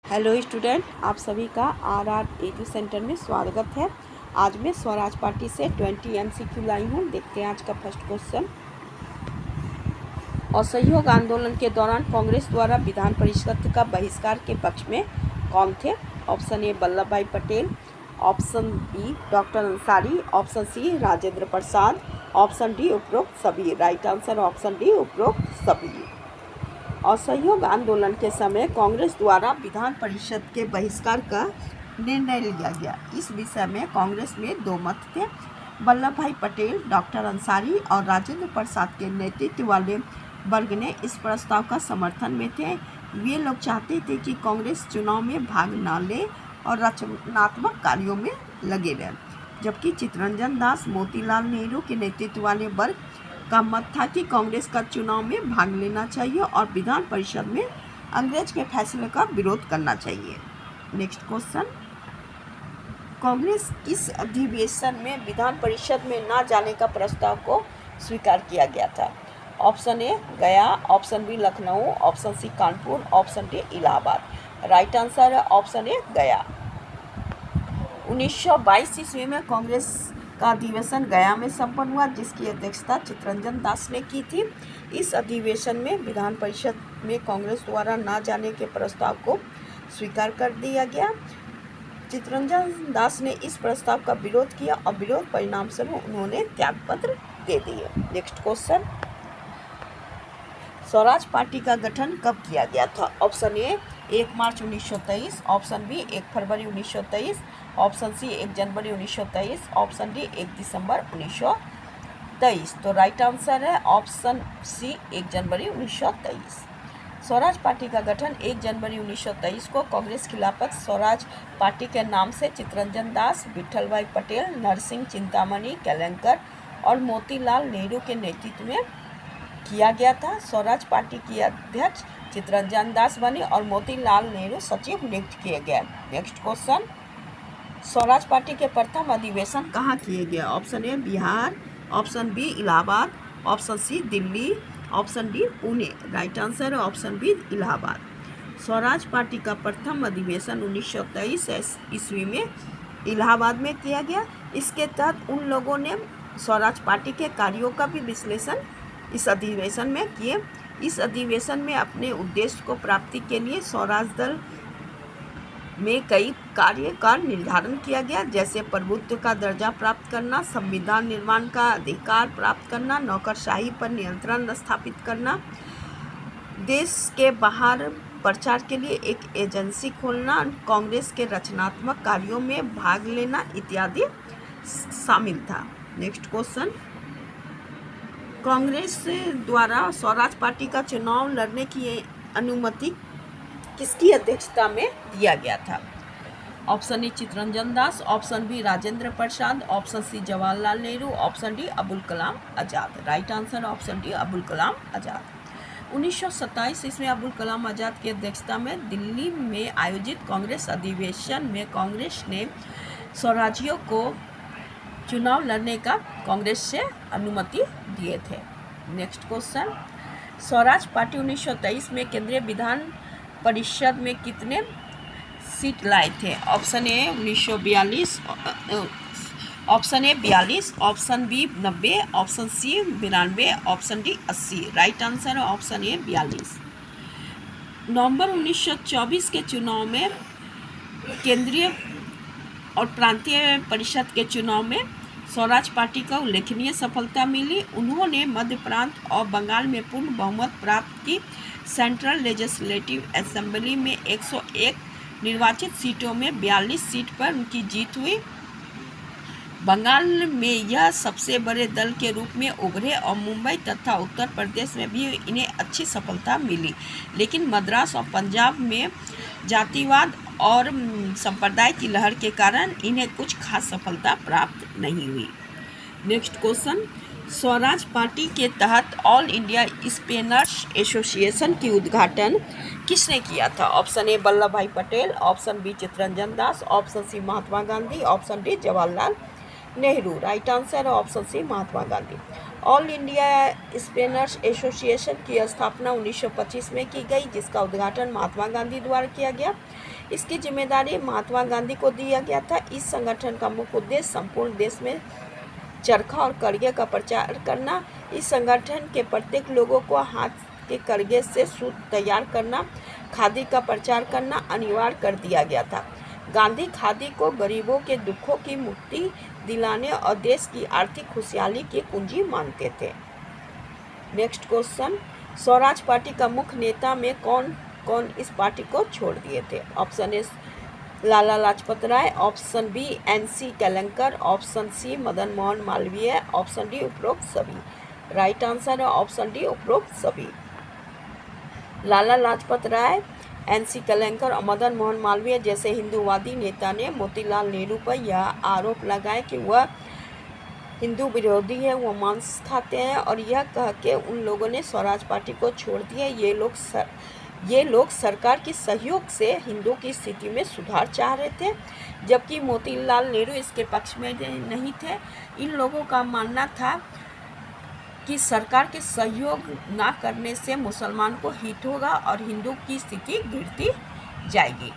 Hello student, आप सभी का आर एजू सेंटर में स्वागत है। आज मैं स्वराज पार्टी से 20 MCQ लाई हूँ। देखते हैं आज का फर्स्ट क्वेश्चन। असहयोग आंदोलन के दौरान कांग्रेस द्वारा विधान परिषद का बहिष्कार के पक्ष में कौन थे? Option A Vallabh Bhai Patel, option B doctor Ansari, option C Rajendra Prasad, option D उपरोक्त सभी। राइट आंसर ऑप्शन डी उपरोक्त सभी। असहयोग आंदोलन के समय कांग्रेस द्वारा विधान परिषद के बहिष्कार का निर्णय लिया गया। इस विषय में कांग्रेस में दो मत थे। वल्लभ भाई पटेल, डॉक्टर अंसारी और राजेंद्र प्रसाद के नेतृत्व वाले वर्ग ने इस प्रस्ताव का समर्थन में थे। वे लोग चाहते थे कि कांग्रेस चुनाव में भाग न ले और रचनात्मक कार्यों में लगे रहे, जबकि चित्तरंजन दास, मोतीलाल नेहरू के नेतृत्व वाले वर्ग का मत था कि कांग्रेस का चुनाव में भाग लेना चाहिए और विधान परिषद में अंग्रेज के फैसले का विरोध करना चाहिए। नेक्स्ट क्वेश्चन, कांग्रेस किस अधिवेशन में विधान परिषद में न जाने का प्रस्ताव को स्वीकार किया गया था? Option A Gaya, option B Lucknow, option C Kanpur, option D Allahabad. Right answer है ऑप्शन ए गया। 1922 ईस्वी में कांग्रेस का अधिवेशन गया में संपन्न हुआ, जिसकी अध्यक्षता चित्तरंजन दास ने की थी। इस अधिवेशन में विधान परिषद में कांग्रेस द्वारा न जाने के प्रस्ताव को स्वीकार कर दिया गया। चित्तरंजन दास ने इस प्रस्ताव का विरोध किया और विरोध परिणाम स्वरूप उन्होंने त्यागपत्र दे दिए। नेक्स्ट क्वेश्चन, स्वराज पार्टी का गठन कब किया गया था? Option A 1 March 1923, option B 1 फरवरी 1923, ऑप्शन सी 1 जनवरी 1923, ऑप्शन डी 1 दिसंबर 1923। तो राइट आंसर है ऑप्शन सी 1 जनवरी 1923। स्वराज पार्टी का गठन 1 जनवरी 1923 को कांग्रेस खिलाफत स्वराज पार्टी के नाम से चित्तरंजन दास, विट्ठल भाई पटेल, नरसिंह चिंतामणि केलंकर और मोतीलाल नेहरू के नेतृत्व में किया गया था। स्वराज पार्टी की अध्यक्ष चित्तरंजन दास बने और मोतीलाल नेहरू सचिव नियुक्त किए गए। नेक्स्ट क्वेश्चन, स्वराज पार्टी के प्रथम अधिवेशन कहाँ किए गए? Option A Bihar, option B Allahabad, option C Delhi, option D Pune. Right answer है option B Allahabad. Swaraj party का प्रथम अधिवेशन 1923 ईस्वी में इलाहाबाद में किया गया। इसके तहत उन लोगों ने स्वराज पार्टी के कार्यों का भी विश्लेषण इस अधिवेशन में किए। इस अधिवेशन में अपने उद्देश्य को प्राप्ति के लिए स्वराज दल में कई कार्य का निर्धारण किया गया, जैसे प्रभुत्व का दर्जा प्राप्त करना, संविधान निर्माण का अधिकार प्राप्त करना, नौकरशाही पर नियंत्रण स्थापित करना, देश के बाहर प्रचार के लिए एक एजेंसी खोलना, कांग्रेस के रचनात्मक कार्यों में भाग लेना इत्यादि शामिल था। नेक्स्ट क्वेश्चन, कांग्रेस द्वारा स्वराज पार्टी का चुनाव लड़ने की अनुमति किसकी अध्यक्षता में दिया गया था? Option A Chittaranjan Das, option B Rajendra Prasad, option C Jawaharlal Nehru, option D Abul Kalam Azad. Right answer option D Abul Kalam Azad. 1927 ईस्वी अबुल कलाम आजाद की अध्यक्षता में दिल्ली में आयोजित कांग्रेस अधिवेशन में कांग्रेस ने स्वराजियों को चुनाव लड़ने का कांग्रेस से अनुमति दिए थे। नेक्स्ट क्वेश्चन, स्वराज पार्टी 1923 में केंद्रीय विधान परिषद में कितने सीट लाए थे? Option A 1942, option A 42, option B 90, option C 92, option D 80। Right answer है ऑप्शन ए 42। नवंबर 1924 के चुनाव में केंद्रीय और प्रांतीय परिषद के चुनाव में स्वराज पार्टी को उल्लेखनीय सफलता मिली। उन्होंने मध्य प्रांत और बंगाल में पूर्ण बहुमत प्राप्त की। सेंट्रल लेजिस्लेटिव असेंबली में 101 निर्वाचित सीटों में 42 सीट पर उनकी जीत हुई। बंगाल में यह सबसे बड़े दल के रूप में उभरे और मुंबई तथा उत्तर प्रदेश में भी इन्हें अच्छी सफलता मिली, लेकिन मद्रास और पंजाब में जातिवाद और संप्रदाय की लहर के कारण इन्हें कुछ खास सफलता प्राप्त नहीं हुई। नेक्स्ट क्वेश्चन, स्वराज पार्टी के तहत ऑल इंडिया स्पिनर्स एसोसिएशन की उद्घाटन किसने किया था? Option A Vallabh Bhai Patel, option B Chittaranjan Das, option C Mahatma Gandhi, option D Jawaharlal Nehru. Right answer है option C Mahatma Gandhi. All India spinners association की स्थापना 1925 में की गई, जिसका उद्घाटन महात्मा गांधी द्वारा किया गया। इसकी जिम्मेदारी महात्मा गांधी को दिया गया था। इस संगठन का मुख्य उद्देश्य संपूर्ण देश में चरखा और करघे का प्रचार करना, इस संगठन के प्रत्येक लोगों को हाथ के करघे से सूत तैयार करना, खादी का प्रचार करना अनिवार्य कर दिया गया था। गांधी खादी को गरीबों के दुखों की मुक्ति दिलाने और देश की आर्थिक खुशहाली की कुंजी मानते थे। नेक्स्ट क्वेश्चन, स्वराज पार्टी का मुख्य नेता में कौन कौन इस पार्टी को छोड़ दिए थे? Option A Lala Lajpat Rai, option B NC Kelkar, option C Madan Mohan Malviya, option D उपरोक्त सभी। राइट आंसर है ऑप्शन डी उपरोक्त सभी। लाला लाजपत राय, NC केलंकर और मदन मोहन मालवीय जैसे हिंदूवादी नेता ने मोतीलाल नेहरू पर यह आरोप लगाया कि वह हिंदू विरोधी है, वो मांस खाते हैं, और यह कह के उन लोगों ने स्वराज पार्टी को छोड़ दिया। ये लोग सरकार की सहयोग से हिंदुओं की स्थिति में सुधार चाह रहे थे, जबकि मोतीलाल नेहरू इसके पक्ष में नहीं थे। इन लोगों का मानना था कि सरकार के सहयोग ना करने से मुसलमान को हित होगा और हिंदू की स्थिति गिरती जाएगी।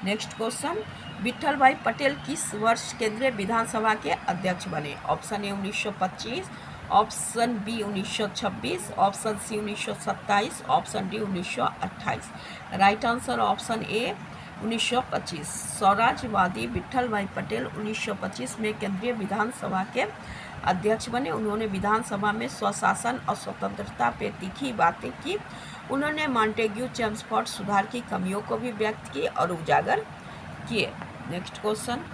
नेक्स्ट क्वेश्चन, विट्ठल भाई पटेल किस वर्ष केंद्रीय विधानसभा के अध्यक्ष बने? Option A 1925, option B 1926, option C 1927, option D 1928। Right answer option A 1925। स्वराजवादी विट्ठल भाई पटेल 1925 में केंद्रीय विधानसभा के अध्यक्ष बने। उन्होंने विधानसभा में स्वशासन और स्वतंत्रता पे तीखी बातें की। उन्होंने मॉन्टेग्यू चेम्सफोर्ड सुधार की कमियों को भी व्यक्त की और उजागर किए। नेक्स्ट क्वेश्चन,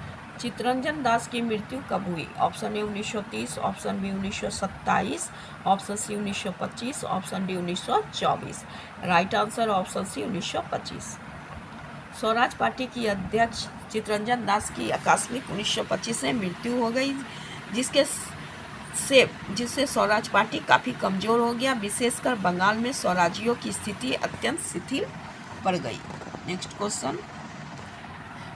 चित्तरंजन दास की मृत्यु कब हुई? Option A 1930, option B 1927, option C 1925, option D 1924। Right answer option C 1925। Swaraj party की अध्यक्ष चित्तरंजन दास की आकस्मिक 1925 में मृत्यु हो गई, जिससे स्वराज पार्टी काफ़ी कमज़ोर हो गया। विशेषकर बंगाल में स्वराजियों की स्थिति अत्यंत शिथिल पड़ गई। नेक्स्ट क्वेश्चन,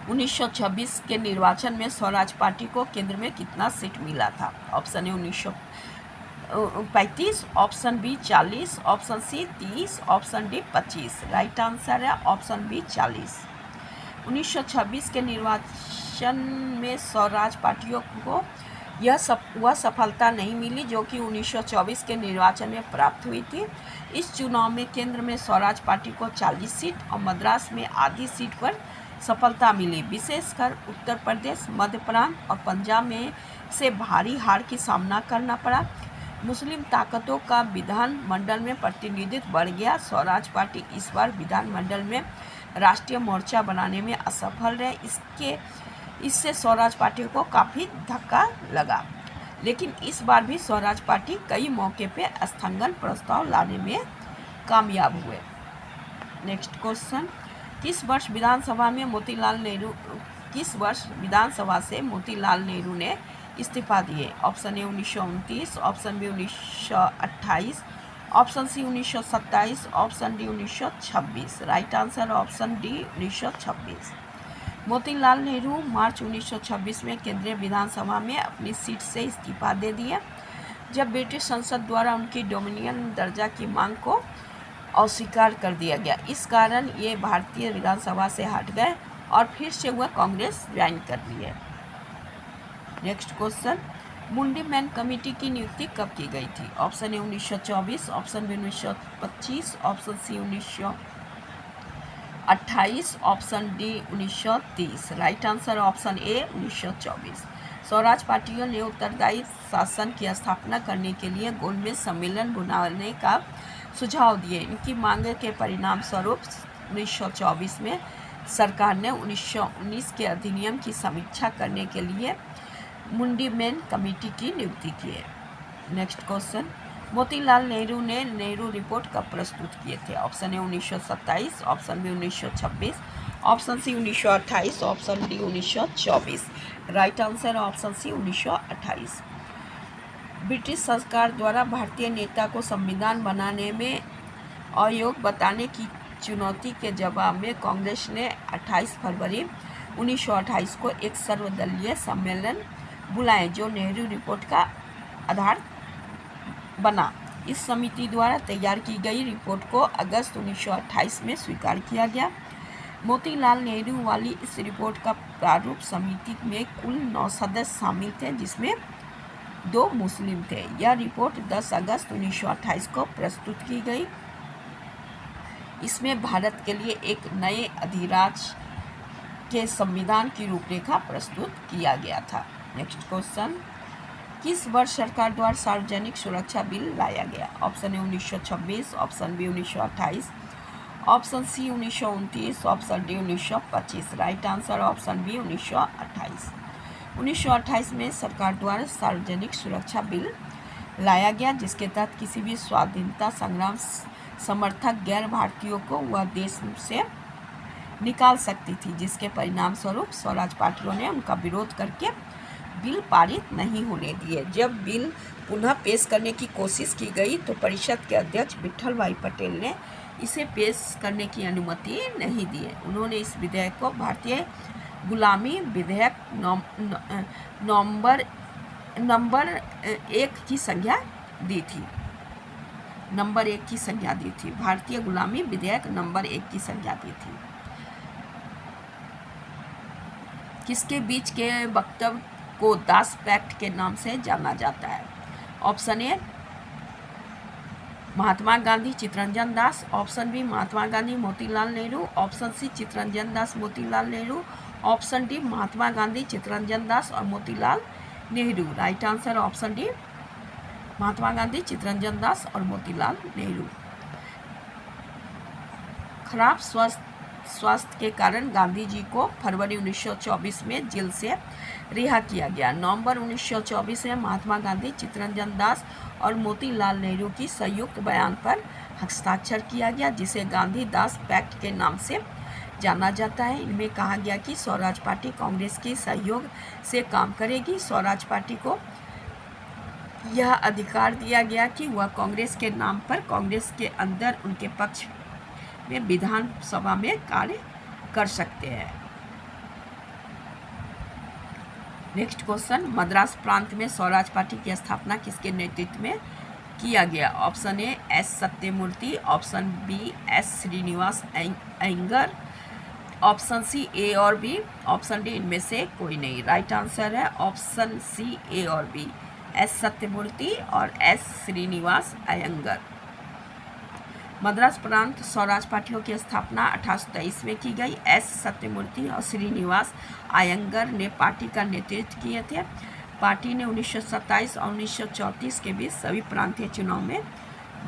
1926 के निर्वाचन में स्वराज पार्टी को केंद्र में कितना सीट मिला था? Option A 1935, option B 40, option C 30, option D 25। Right answer है ऑप्शन बी 40। 1926 के निर्वाचन में स्वराज पार्टियों को वह सफलता नहीं मिली जो कि 1924 के निर्वाचन में प्राप्त हुई थी। इस चुनाव में केंद्र में स्वराज पार्टी को 40 सीट और मद्रास में आधी सीट पर सफलता मिली। विशेषकर उत्तर प्रदेश, मध्य प्रांत और पंजाब में से भारी हार की सामना करना पड़ा। मुस्लिम ताकतों का विधानमंडल में प्रतिनिधित्व बढ़ गया। स्वराज पार्टी इस बार विधानमंडल में राष्ट्रीय मोर्चा बनाने में असफल रहे। इससे स्वराज पार्टी को काफ़ी धक्का लगा, लेकिन इस बार भी स्वराज पार्टी कई मौके पे स्थगन प्रस्ताव लाने में कामयाब हुए। नेक्स्ट क्वेश्चन, किस वर्ष विधानसभा से मोतीलाल नेहरू ने इस्तीफा दिए? Option A 1929, option B 1928, option C 1927, option D 1926। Right answer option D 1926। Motilal Nehru March 1926 में केंद्रीय विधानसभा में अपनी सीट से इस्तीफा दे दिए, जब ब्रिटिश संसद द्वारा उनकी डोमिनियन दर्जा की मांग को अस्वीकार कर दिया गया। इस कारण ये भारतीय विधानसभा से हट गए और फिर से वह कांग्रेस ज्वाइन कर लिए। Next question, Muddiman committee की नियुक्ति कब की गई थी? Option A 1924, option B 1925, option C 1928, option D 1930। Right answer option A 1924। स्वराज पार्टियों ने उत्तरदायी शासन की स्थापना करने के लिए गोलमेज सम्मेलन बुलाने का सुझाव दिए। इनकी मांग के परिणाम स्वरूप 1924 में सरकार ने 1919 के अधिनियम की समीक्षा करने के लिए मुंडी मैन कमेटी की नियुक्ति की है। नेक्स्ट क्वेश्चन, मोतीलाल नेहरू ने नेहरू रिपोर्ट कब प्रस्तुत किए थे? Option A 1927, option B 1926, option C 1928, option D 1924। Right answer option C 1928। British सरकार द्वारा भारतीय नेता को संविधान बनाने में अयोग्य बताने की चुनौती के जवाब में कांग्रेस ने 28 फरवरी 1928 को एक सर्वदलीय सम्मेलन बुलाए, जो नेहरू रिपोर्ट का आधार बना। इस समिति द्वारा तैयार की गई रिपोर्ट को अगस्त 1928 में स्वीकार किया गया। मोतीलाल नेहरू वाली इस रिपोर्ट का प्रारूप समिति में कुल 9 सदस्य शामिल थे, जिसमें 2 मुस्लिम थे। यह रिपोर्ट 10 अगस्त 1928 को प्रस्तुत की गई। इसमें भारत के लिए एक नए अधिराज्य के संविधान की रूपरेखा प्रस्तुत किया गया था। नेक्स्ट क्वेश्चन, किस वर्ष सरकार द्वारा सार्वजनिक सुरक्षा बिल लाया गया? Option A 1926, option B 1928, option C 1929, option D 1925। Right answer option B 1928। 1928 में सरकार द्वारा सार्वजनिक सुरक्षा बिल लाया गया, जिसके तहत किसी भी स्वाधीनता संग्राम समर्थक गैर भारतीयों को वह देश से निकाल सकती थी, जिसके परिणाम स्वरूप स्वराज पार्टियों ने उनका विरोध करके बिल पारित नहीं होने दिए। जब बिल पुनः पेश करने की कोशिश की गई तो परिषद के अध्यक्ष विट्ठल भाई पटेल ने इसे पेश करने की अनुमति नहीं दी। उन्होंने इस विधेयक को भारतीय गुलामी विधेयक नंबर 1 की संज्ञा दी थी। भारतीय गुलामी विधेयक नंबर 1 की संज्ञा दी थी। किसके बीच के वक्तव्य को दास पैक्ट के नाम से जाना जाता है? Option A Mahatma Gandhi Chittaranjan Das, option B Mahatma Gandhi Motilal Nehru, option C Chittaranjan Das Motilal Nehru, option D Mahatma Gandhi Chittaranjan Das और Motilal Nehru. Right answer option D Mahatma Gandhi Chittaranjan Das और मोतीलाल नेहरू। खराब स्वास्थ्य के कारण गांधी जी को फरवरी 1924 में जेल से रिहा किया गया। नवंबर 1924 में महात्मा गांधी चित्तरंजन दास और मोतीलाल नेहरू की संयुक्त बयान पर हस्ताक्षर किया गया, जिसे गांधी दास पैक्ट के नाम से जाना जाता है। इनमें कहा गया कि स्वराज पार्टी कांग्रेस के सहयोग से काम करेगी। स्वराज पार्टी को यह अधिकार दिया गया कि वह कांग्रेस के नाम पर कांग्रेस के अंदर उनके पक्ष में विधानसभा में कार्य कर सकते हैं। नेक्स्ट क्वेश्चन, मद्रास प्रांत में स्वराज पार्टी की स्थापना किसके नेतृत्व में किया गया? Option A S Satyamurti, option B S Srinivas Iyengar, option C A और बी, ऑप्शन डी इनमें से कोई नहीं। राइट आंसर है ऑप्शन सी ए और बी, एस सत्यमूर्ति और एस श्रीनिवास अयंगर। मद्रास प्रांत स्वराज पार्टियों की स्थापना 1823 में की गई। एस सत्यमूर्ति और श्रीनिवास अयंगर ने पार्टी का नेतृत्व किए थे। पार्टी ने 1927 और 1934 के बीच सभी प्रांतीय चुनाव में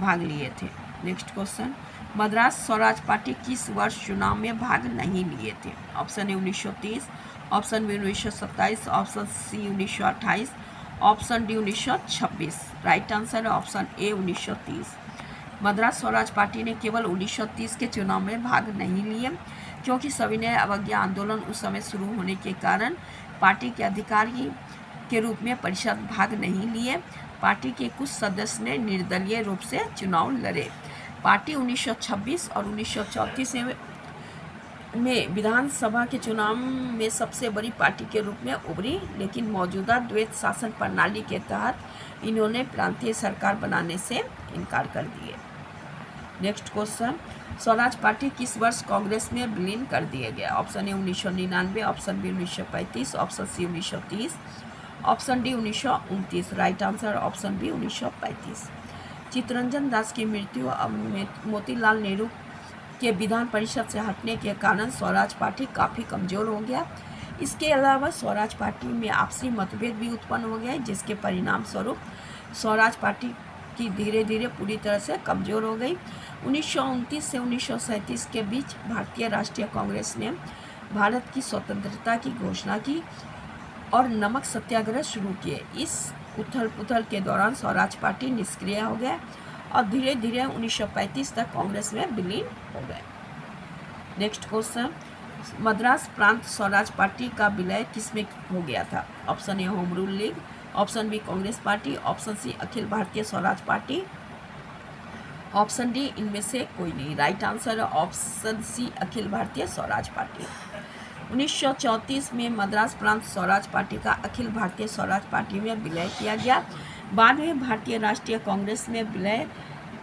भाग लिए थे। Next question, Madras Swaraj party किस वर्ष चुनाव में भाग नहीं लिए थे? Option A 1930, option B 1927, option C 1928, option D 1926। Right answer है option A 1930। Madras Swaraj party ने केवल 1930 के चुनाव में भाग नहीं लिए, क्योंकि सविनय अवज्ञा आंदोलन उस समय शुरू होने के कारण पार्टी के अधिकारी के रूप में परिषद भाग नहीं लिए। पार्टी के कुछ सदस्य ने निर्दलीय रूप से चुनाव लड़े। पार्टी 1926 और 1934 में विधानसभा के चुनाव में सबसे बड़ी पार्टी के रूप में उभरी, लेकिन मौजूदा द्वैत शासन प्रणाली के तहत इन्होंने प्रांतीय सरकार बनाने से इनकार कर दिए। नेक्स्ट क्वेश्चन, स्वराज पार्टी किस वर्ष कांग्रेस में विलीन कर दिए गए? Option A 1999, option B 1935, option C 1930, option D 1929। Right answer option B 1935। Chittaranjan Das की मृत्यु और मोतीलाल नेहरू के विधान परिषद से हटने के कारण स्वराज पार्टी काफ़ी कमज़ोर हो गया। इसके अलावा स्वराज पार्टी में आपसी मतभेद भी उत्पन्न हो गए, जिसके परिणाम स्वरूप स्वराज पार्टी की धीरे धीरे पूरी तरह से कमज़ोर हो गई। 1929 से 1937 के बीच भारतीय राष्ट्रीय कांग्रेस ने भारत की स्वतंत्रता की घोषणा की और नमक सत्याग्रह शुरू किए। इस उथल पुथल के दौरान स्वराज पार्टी निष्क्रिय हो गए और धीरे धीरे 1935 तक कांग्रेस में विलीन हो गए। नेक्स्ट क्वेश्चन, मद्रास प्रांत स्वराज पार्टी का विलय किसमें हो गया था? Option A home rule league, option B Congress party, option C Akhil Bharatiya Swaraj party, option D इनमें से कोई नहीं। राइट आंसर है option C Akhil Bharatiya Swaraj party. 1934 में मद्रास प्रांत स्वराज पार्टी का अखिल भारतीय स्वराज पार्टी में विलय किया गया। बाद में भारतीय राष्ट्रीय कांग्रेस में विलय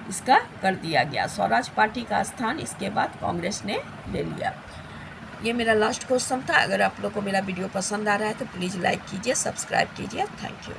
इसका कर दिया गया। स्वराज पार्टी का स्थान इसके बाद कांग्रेस ने ले लिया। ये मेरा लास्ट क्वेश्चन था। अगर आप लोग को मेरा वीडियो पसंद आ रहा है तो प्लीज़ लाइक कीजिए, सब्सक्राइब कीजिए। Thank you.